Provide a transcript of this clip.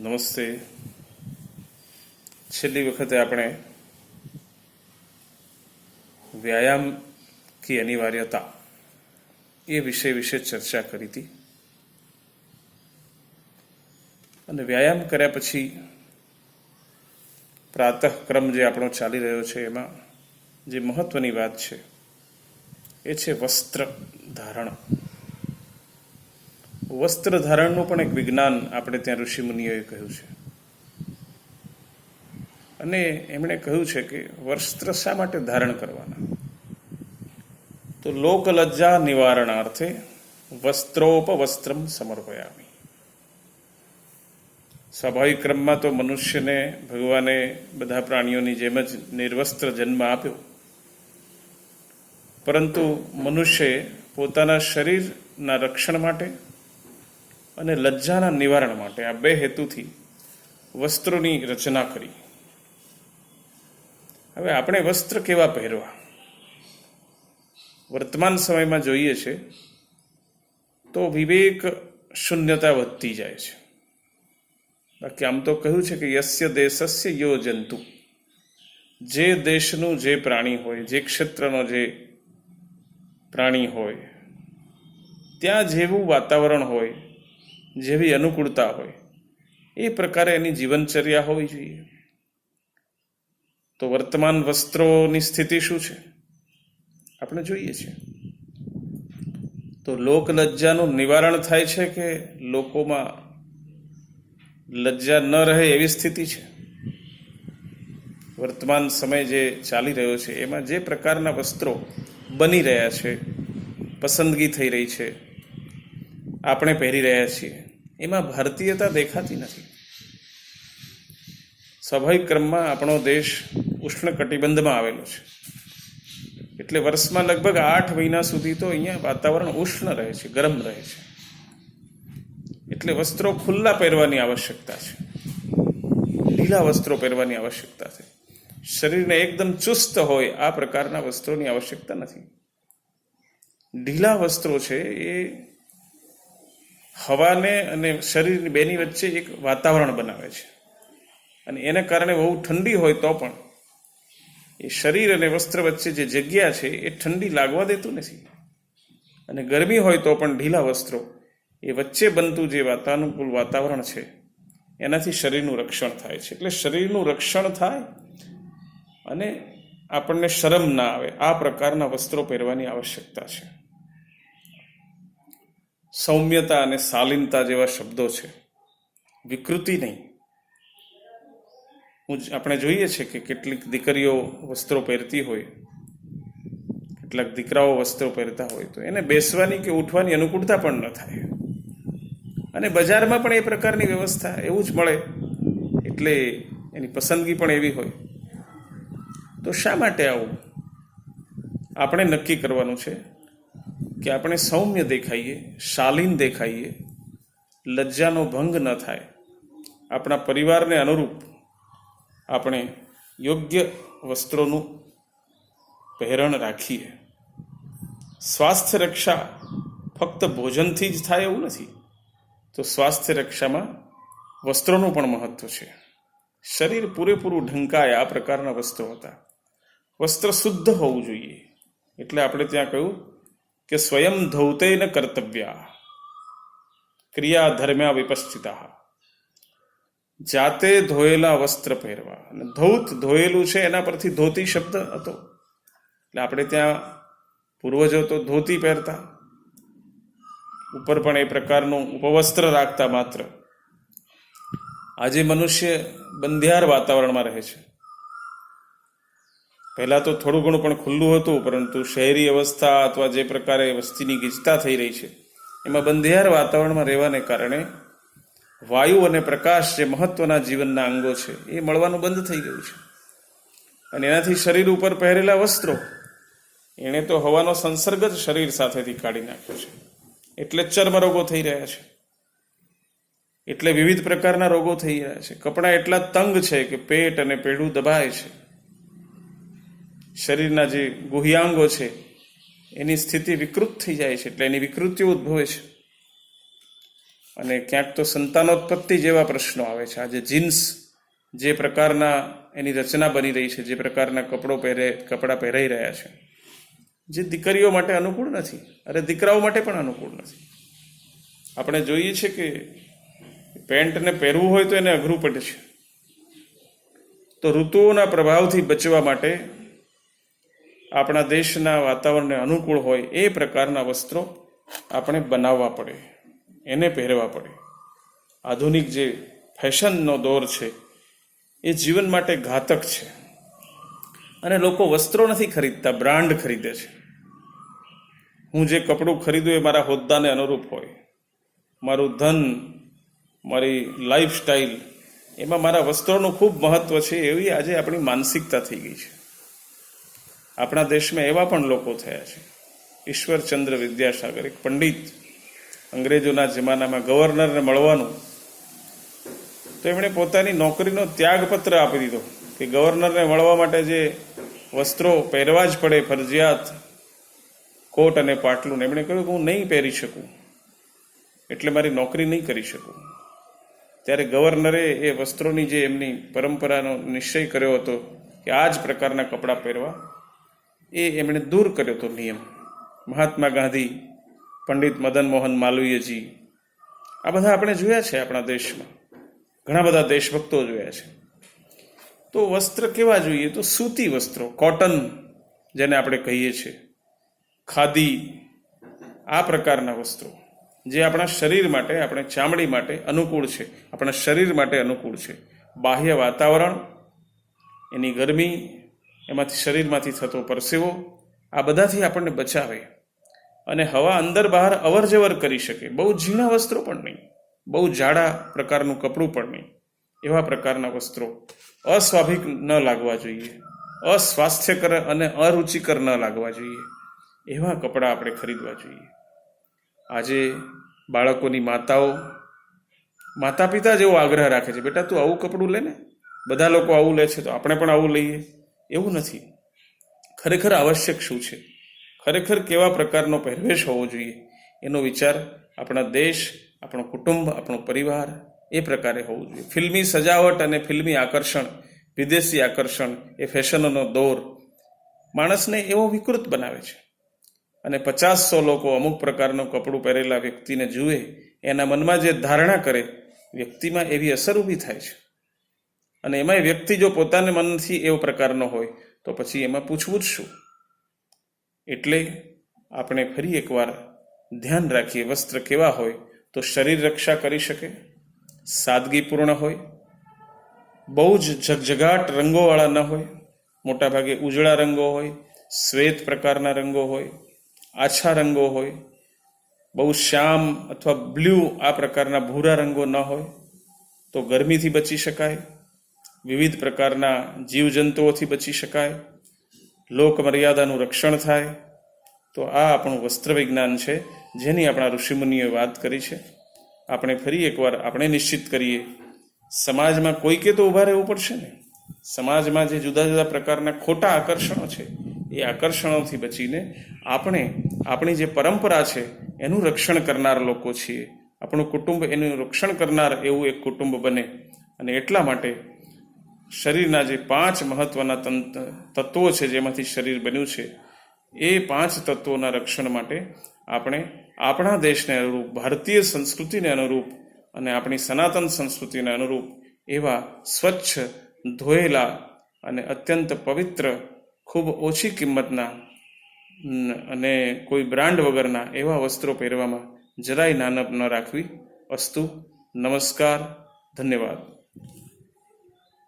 નમસ્તે. છેલ્લી વખતે આપણે વ્યાયામ કી અનિવાર્યતા એ વિષય વિશે ચર્ચા કરી હતી અને વ્યાયામ કર્યા પછી પ્રાતઃક્રમ જે આપણો ચાલી રહ્યો છે એમાં જે મહત્વની વાત છે એ છે વસ્ત્ર ધારણ. વસ્ત્ર ધારણનું પણ એક વિજ્ઞાન આપણે ત્યાં ઋષિમુનિઓએ કહ્યું છે અને એમણે કહ્યું છે કે વસ્ત્ર શા માટે ધારણ કરવાના, તો લોકલજ્જા નિવારણાર્થે વસ્ત્રોપવસ્ત્રમ સમર્પયામિ. સ્વાભાવિક ક્રમમાં તો મનુષ્યને ભગવાને બધા પ્રાણીઓની જેમ જ નિર્વસ્ત્ર જન્મ આપ્યો, પરંતુ મનુષ્યએ પોતાના શરીરના રક્ષણ માટે અને લજ્જાના નિવારણ માટે આ બે હેતુથી વસ્ત્રોની રચના કરી. હવે આપણે વસ્ત્ર કેવા પહેરવા વર્તમાન સમયમાં જોઈએ છે તો વિવેક શૂન્યતા વધતી જાય છે. બાકી આમ તો કહ્યું છે કે યસ્ય દેશસ્ય યો જંતુ, જે દેશનું જે પ્રાણી હોય, જે ક્ષેત્રનો જે પ્રાણી હોય, ત્યાં જેવું વાતાવરણ હોય, જેવી અનુકૂળતા હોય એ પ્રકારે એની જીવનચર્યા હોવી જોઈએ. તો વર્તમાન વસ્ત્રોની સ્થિતિ શું છે આપણે જોઈએ છીએ. તો લોકલજ્જાનું નિવારણ થાય છે કે લોકોમાં લજ્જા ન રહે એવી સ્થિતિ છે. વર્તમાન સમય જે ચાલી રહ્યો છે એમાં જે પ્રકારના વસ્ત્રો બની રહ્યા છે, પસંદગી થઈ રહી છે, આપણે પહેરી રહ્યા છીએ, એમાં ભારતીયતા દેખાતી નથી. સ્વાભાવિક ક્રમમાં આપણો દેશ ઉષ્ણકટિબંધમાં આવેલો છે, એટલે વર્ષમાં લગભગ 8 મહિના સુધી તો અહીંયા વાતાવરણ ઉષ્ણ રહે છે, ગરમ રહે છે. એટલે વસ્ત્રો ખુલ્લા પહેરવાની આવશ્યકતા છે, ઢીલા વસ્ત્રો પહેરવાની આવશ્યકતા છે. શરીરને એકદમ ચુસ્ત હોય આ પ્રકારના વસ્ત્રોની આવશ્યકતા નથી. ઢીલા વસ્ત્રો છે એ હવાને અને શરીર બેની વચ્ચે એક વાતાવરણ બનાવે છે અને એને કારણે બહુ ઠંડી હોય તો પણ એ શરીર અને વસ્ત્ર વચ્ચે જે જગ્યા છે એ ઠંડી લાગવા દેતું નથી. અને ગરમી હોય તો પણ ઢીલા વસ્ત્રો એ વચ્ચે બનતું જે વાતાનુકૂળ વાતાવરણ છે એનાથી શરીરનું રક્ષણ થાય છે. એટલે શરીરનું રક્ષણ થાય અને આપણને શરમ ના આવે આ પ્રકારના વસ્ત્રો પહેરવાની આવશ્યકતા છે. સૌમ્યતા અને શાલીનતા જેવા શબ્દો છે, વિકૃતિ નહીં. આપણે જોઈએ છે કે કેટલીક દીકરીઓ વસ્ત્રો પહેરતી હોય, કેટલાક દીકરાઓ વસ્ત્રો પહેરતા હોય તો એને બેસવાની કે ઉઠવાની અનુકૂળતા પણ ન થાય. અને બજારમાં પણ એ પ્રકારની વ્યવસ્થા એવું જ મળે, એટલે એની પસંદગી પણ એવી હોય. તો શા માટે આવું? આપણે નક્કી કરવાનું છે કે આપણે સૌમ્ય દેખાઈએ, શાલીન દેખાઈએ, લજ્જાનો ભંગ ન થાય, આપણા પરિવારને અનુરૂપ આપણે યોગ્ય વસ્ત્રોનું પહેરણ રાખીએ. સ્વાસ્થ્ય રક્ષા ફક્ત ભોજનથી જ થાય એવું નથી, તો સ્વાસ્થ્ય રક્ષામાં વસ્ત્રોનું પણ મહત્વ છે. શરીર પૂરેપૂરું ઢંકાય આ પ્રકારના વસ્ત્રો હતા. વસ્ત્ર શુદ્ધ હોવું જોઈએ. એટલે આપણે ત્યાં કહ્યું કે સ્વયં ધૌતે ન કર્તવ્યા ક્રિયા ધર્મ્યા વિપશ્ચિતા. જાતે ધોયેલા વસ્ત્ર પહેરવા. અને ધૌત ધોયેલું છે એના પરથી ધોતી શબ્દ હતો. એટલે આપણે ત્યાં પૂર્વજો તો ધોતી પહેરતા, ઉપર પણ એ પ્રકારનું ઉપવસ્ત્ર રાખતા. માત્ર આજે મનુષ્ય બંધિયાર વાતાવરણમાં રહે છે. પહેલાં તો થોડું ઘણું પણ ખુલ્લું હતું, પરંતુ શહેરી અવસ્થા અથવા જે પ્રકારે વસ્તીની ગીચતા થઈ રહી છે એમાં બંધિયાર વાતાવરણમાં રહેવાને કારણે વાયુ અને પ્રકાશ જે મહત્વના જીવનના અંગો છે એ મળવાનું બંધ થઈ ગયું છે. અને એનાથી શરીર ઉપર પહેરેલા વસ્ત્રો એણે તો હવાનો સંસર્ગ જ શરીર સાથેથી કાઢી નાખ્યો છે, એટલે ચર્મરોગો થઈ રહ્યા છે. એટલે વિવિધ પ્રકારના રોગો થઈ રહ્યા છે. કપડાં એટલા તંગ છે કે પેટ અને પેડું દબાય છે. શરીરના જે ગુહ્યાંગો છે એની સ્થિતિ વિકૃત થઈ જાય છે, એટલે એની વિકૃતિઓ ઉદ્ભવે છે અને ક્યાંક તો સંતાનોત્પત્તિ જેવા પ્રશ્નો આવે છે. આજે જીન્સ જે પ્રકારના એની રચના બની રહી છે, જે પ્રકારના કપડાં પહેરાઈ રહ્યા છે, જે દીકરીઓ માટે અનુકૂળ નથી, અરે દીકરાઓ માટે પણ અનુકૂળ નથી. આપણે જોઈએ છે કે પેન્ટને પહેરવું હોય તો એને અઘરું પડે છે. તો ઋતુઓના પ્રભાવથી બચવા માટે આપણા દેશના વાતાવરણને અનુકૂળ હોય એ પ્રકારના વસ્ત્રો આપણે બનાવવા પડે, એને પહેરવા પડે. આધુનિક જે ફેશનનો દોર છે એ જીવન માટે ઘાતક છે અને લોકો વસ્ત્રો નથી ખરીદતા, બ્રાન્ડ ખરીદે છે. હું જે કપડું ખરીદું એ મારા હોદ્દાને અનુરૂપ હોય, મારું ધન, મારી લાઈફસ્ટાઈલ, એમાં મારા વસ્ત્રોનું ખૂબ મહત્વ છે, એવી આજે આપણી માનસિકતા થઈ ગઈ છે. આપણા દેશમાં એવા પણ લોકો થયા છે. ઈશ્વરચંદ્ર વિદ્યાસાગર, એક પંડિત, અંગ્રેજોના જમાનામાં ગવર્નરને મળવાનું, તો એમણે પોતાની નોકરીનો ત્યાગપત્ર આપી દીધો કે ગવર્નરને મળવા માટે જે વસ્ત્રો પહેરવા જ પડે ફરજિયાત, કોટ અને પાટલું, એમણે કહ્યું કે હું નહીં પહેરી શકું, એટલે મારી નોકરી નહીં કરી શકું. ત્યારે ગવર્નરે એ વસ્ત્રોની જે એમની પરંપરાનો નિશ્ચય કર્યો હતો કે આ જ પ્રકારના કપડાં પહેરવા, એ એમણે દૂર કર્યો હતો નિયમ. મહાત્મા ગાંધી, પંડિત મદન મોહન માલવીયજી, આ બધા આપણે જોયા છે આપણા દેશમાં, ઘણા બધા દેશભક્તો જોયા છે. તો વસ્ત્ર કેવા જોઈએ? તો સૂતી વસ્ત્રો, કોટન જેને આપણે કહીએ છીએ, ખાદી, આ પ્રકારના વસ્ત્રો જે આપણા શરીર માટે, આપણે ચામડી માટે અનુકૂળ છે, આપણા શરીર માટે અનુકૂળ છે. બાહ્ય વાતાવરણ, એની ગરમી, એમાંથી શરીરમાંથી થતો પરસેવો, આ બધાથી આપણને બચાવે અને હવા અંદર બહાર અવર જવર કરી શકે. બહુ ઝીણા વસ્ત્રો પણ નહીં, બહુ જાડા પ્રકારનું કપડું પણ નહીં, એવા પ્રકારના વસ્ત્રો અસ્વાભાવિક ન લાગવા જોઈએ, અસ્વાસ્થ્યકર અને અરુચિકર ન લાગવા જોઈએ, એવા કપડાં આપણે ખરીદવા જોઈએ. આજે બાળકોની માતા પિતા જેવો આગ્રહ રાખે છે, બેટા તું આવું કપડું લે ને, બધા લોકો આવું લે છે તો આપણે પણ આવું લઈએ. એવું નથી. ખરેખર આવશ્યક શું છે, ખરેખર કેવા પ્રકારનો પહેરવેશ હોવો જોઈએ, એનો વિચાર આપણા દેશ, આપણો કુટુંબ, આપણો પરિવાર એ પ્રકારે હોવું જોઈએ. ફિલ્મી સજાવટ અને ફિલ્મી આકર્ષણ, વિદેશી આકર્ષણ, એ ફેશનનો દોર માણસને એવો વિકૃત બનાવે છે અને 50-100 લોકો અમુક પ્રકારનું કપડું પહેરેલા વ્યક્તિને જુએ, એના મનમાં જે ધારણા કરે, વ્યક્તિમાં એવી અસર ઊભી થાય છે. અને એમાંય વ્યક્તિ જો પોતાને મનથી એવો પ્રકારનો હોય તો પછી એમાં પૂછવું જ શું? એટલે આપણે ફરી એકવાર ધ્યાન રાખીએ, વસ્ત્ર કેવા હોય તો શરીર રક્ષા કરી શકે, સાદગીપૂર્ણ હોય, બહુ જ ઝગઝગાટ રંગોવાળા ન હોય, મોટાભાગે ઉજળા રંગો હોય, શ્વેત પ્રકારના રંગો હોય, આછા રંગો હોય, બહુ શ્યામ અથવા બ્લુ આ પ્રકારના ભૂરા રંગો ન હોય, તો ગરમીથી બચી શકાય, વિવિધ પ્રકારના જીવજંતુઓથી બચી શકાય, લોક મર્યાદાનું રક્ષણ થાય. તો આ આપણું વસ્ત્ર વિજ્ઞાન છે, જેની આપણા ઋષિમુનિઓએ વાત કરી છે. આપણે ફરી એકવાર આપણે નિશ્ચિત કરીએ, સમાજમાં કોઈકે તો ઊભા રહેવું પડશે ને. સમાજમાં જે જુદા જુદા પ્રકારના ખોટા આકર્ષણો છે, એ આકર્ષણોથી બચીને આપણે આપણી જે પરંપરા છે એનું રક્ષણ કરનાર લોકો છીએ. આપણું કુટુંબ એનું રક્ષણ કરનાર એવું એક કુટુંબ બને. અને એટલા માટે શરીરના જે 5 મહત્વના તત્વો છે, જેમાંથી શરીર બન્યું છે, એ 5 તત્વોના રક્ષણ માટે આપણે આપણા દેશને અનુરૂપ, ભારતીય સંસ્કૃતિને અનુરૂપ અને આપણી સનાતન સંસ્કૃતિને અનુરૂપ એવા સ્વચ્છ, ધોયેલા અને અત્યંત પવિત્ર, ખૂબ ઓછી કિંમતના અને કોઈ બ્રાન્ડ વગરના એવા વસ્ત્રો પહેરવામાં જરાય નાનપ ન રાખવી. અસ્તુ. નમસ્કાર. ધન્યવાદ.